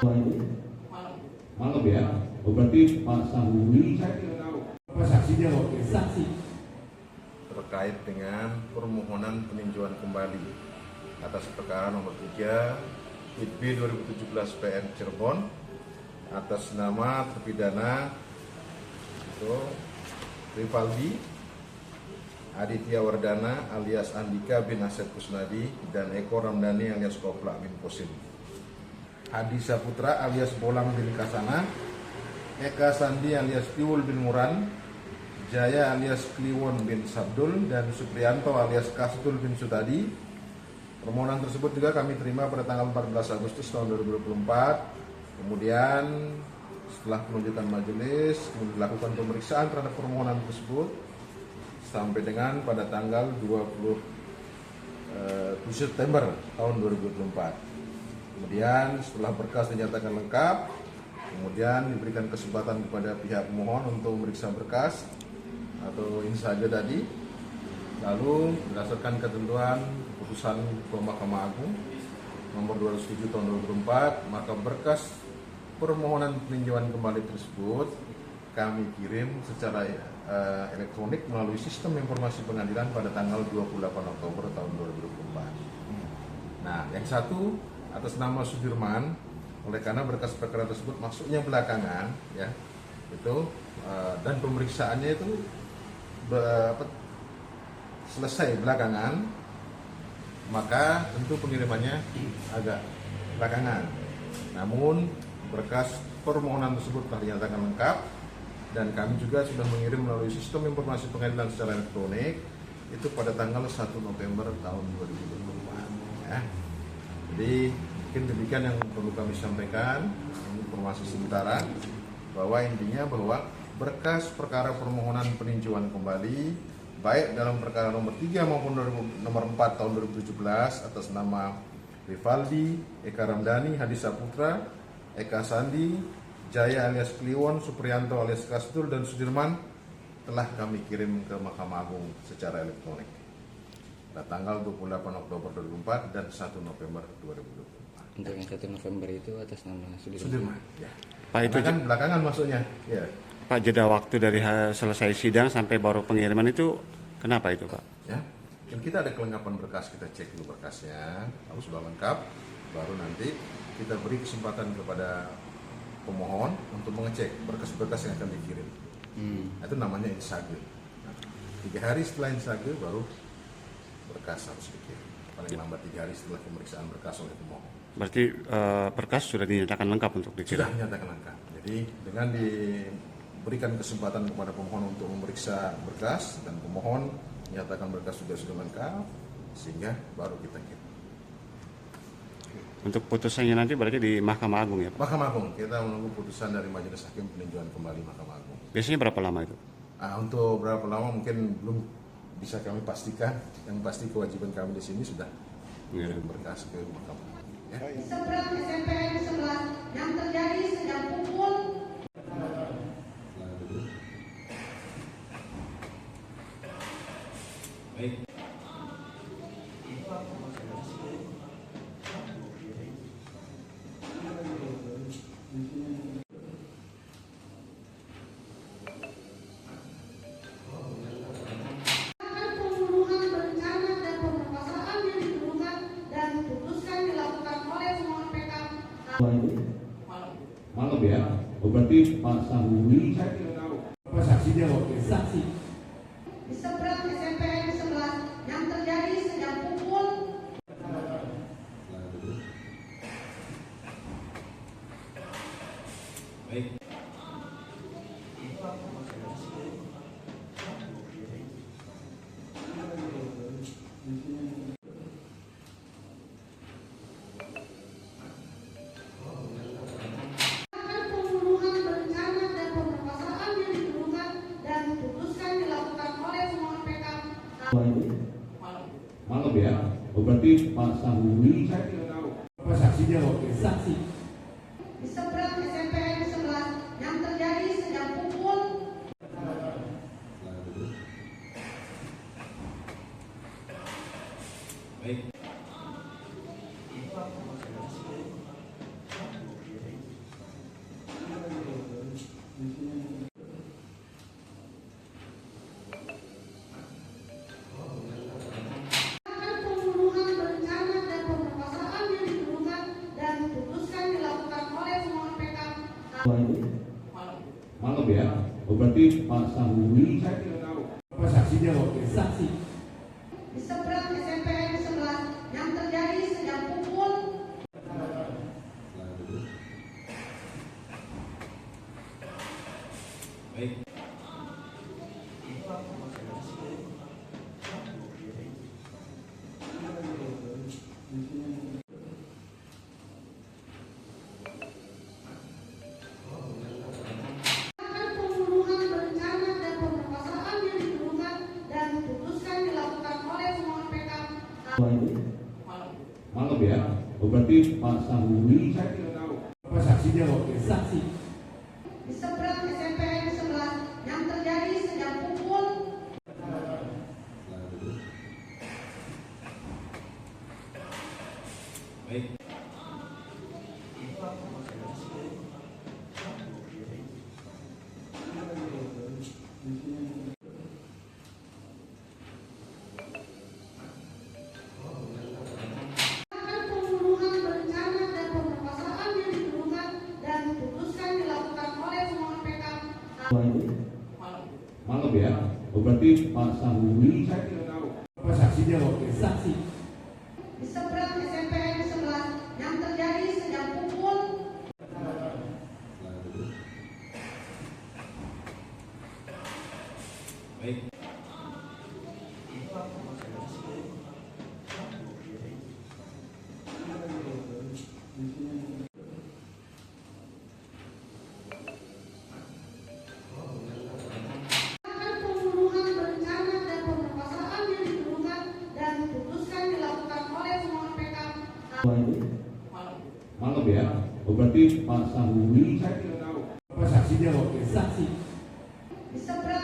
Malam ya. Oh, berarti Pak Sahuli apa saksinya waktu itu? Saksi Terkait dengan permohonan peninjauan kembali atas perkara nomor 3 ITB 2017 PN Cirebon atas nama terpidana itu Rivaldi Aditya Wardana alias Andika bin Asep Kusnadi dan Eko Ramdhani alias Koplak bin Kosim, Hadi Saputra alias Bolang bin Kasana, Eka Sandi alias Tiwul bin Muran, Jaya alias Kliwon bin Sabdul, dan Suprianto alias Kastul bin Sutadi. Permohonan tersebut juga kami terima pada tanggal 14 Agustus tahun 2024. Kemudian setelah penunjukan majelis, dilakukan pemeriksaan terhadap permohonan tersebut sampai dengan pada tanggal 27 September tahun 2024. Kemudian setelah berkas dinyatakan lengkap, kemudian diberikan kesempatan kepada pihak pemohon untuk memeriksa berkas atau ini saja tadi. Lalu berdasarkan ketentuan keputusan Mahkamah Agung nomor 207 tahun 2024, maka berkas permohonan peninjauan kembali tersebut kami kirim secara elektronik melalui sistem informasi pengadilan pada tanggal 28 Oktober tahun 2024. Nah, yang satu atas nama Sudirman, oleh karena berkas perkara tersebut masuknya belakangan, ya, itu dan pemeriksaannya itu selesai belakangan, maka tentu pengirimannya agak belakangan. Namun berkas permohonan tersebut telah dinyatakan lengkap dan kami juga sudah mengirim melalui sistem informasi pengadilan secara elektronik itu pada tanggal 1 November tahun 2024, ya. Jadi mungkin demikian yang perlu kami sampaikan, informasi sementara, bahwa intinya bahwa berkas perkara permohonan peninjauan kembali baik dalam perkara nomor 3 maupun nomor 4 tahun 2017 atas nama Rivaldi, Eka Ramdhani, Hadi Saputra, Eka Sandi, Jaya alias Kliwon, Suprianto alias Kastul, dan Sudirman telah kami kirim ke Mahkamah Agung secara elektronik pada tanggal 28 Oktober 2024 dan 1 November 2024. untuk yang 1 November itu atas nama Sudirman, ya. Pak, itu kan belakangan masuknya, ya. Pak, jeda waktu dari selesai sidang sampai baru pengiriman itu kenapa itu, Pak? Ya, dan kita ada kelengkapan berkas, kita cek dulu berkasnya, kalau sudah lengkap, baru nanti kita beri kesempatan kepada pemohon untuk mengecek berkas-berkas yang akan dikirim. Itu namanya insage. Nah, 3 hari setelah insage baru berkas harus dikirim. Paling lambat 3 hari setelah pemeriksaan berkas oleh pemohon. Berarti berkas sudah dinyatakan lengkap untuk dikirim? Sudah dinyatakan lengkap. Jadi dengan diberikan kesempatan kepada pemohon untuk memeriksa berkas dan pemohon menyatakan berkas sudah lengkap, sehingga baru kita kirim. Untuk putusannya nanti berarti di Mahkamah Agung, ya, Pak? Mahkamah Agung, kita menunggu putusan dari Majelis Hakim peninjauan kembali Mahkamah Agung. Biasanya berapa lama itu? Untuk berapa lama mungkin belum bisa kami pastikan. Yang pasti kewajiban kami di sini sudah mengirim berkas ke Mahkamah Agung. Ya. Seberang SMPN 11 yang terjadi sejak pukul pembunuhan berencana dan pemerkosaan yang dituduhkan dan diputuskan dilakukan oleh pemohon PK. Malam ya. Oh, berarti Pak Sahuli apa saksinya waktu itu? saksi Di seberang SMPN 11 yang terjadi sejak pukul pembunuhan berencana dan pemerkosaan yang dituduhkan dan diputuskan dilakukan oleh pemohon PK. Malam ya. Oh, berarti Pak Sahuli apa saksinya waktu itu? saksi Di seberang SMPN 11 yang terjadi sejak pukul Malam ya. Oh, berarti Pak Sahuri saya tidak tahu. Apa saksinya waktu itu? Saksi. Di seberang SMPN 11 yang terjadi sejak pukul pembunuhan berencana dan pemerkosaan yang dituduhkan dan diputuskan dilakukan oleh semua PK. Malam ya. Oh, berarti Pak Sahuri saya tidak tahu. Apa saksinya waktu itu? Saksi. Di seberang SMPN 11 yang terjadi sejak pukul pembunuhan berencana dan pemerkosaan yang dituduhkan dan diputuskan dilakukan oleh semua PK. Malam ya. Oh, berarti Pak Sahuri saya tidak tahu. Apa saksinya waktu itu? Saksi. Di seberang SMPN 11 yang terjadi sejak pukul pembunuhan berencana dan pemerkosaan yang dituduhkan dan diputuskan dilakukan oleh semua PK. Malam ya. Oh, berarti Pak Sahuri saya tidak tahu. Apa saksinya waktu itu? Saksi. Di seberang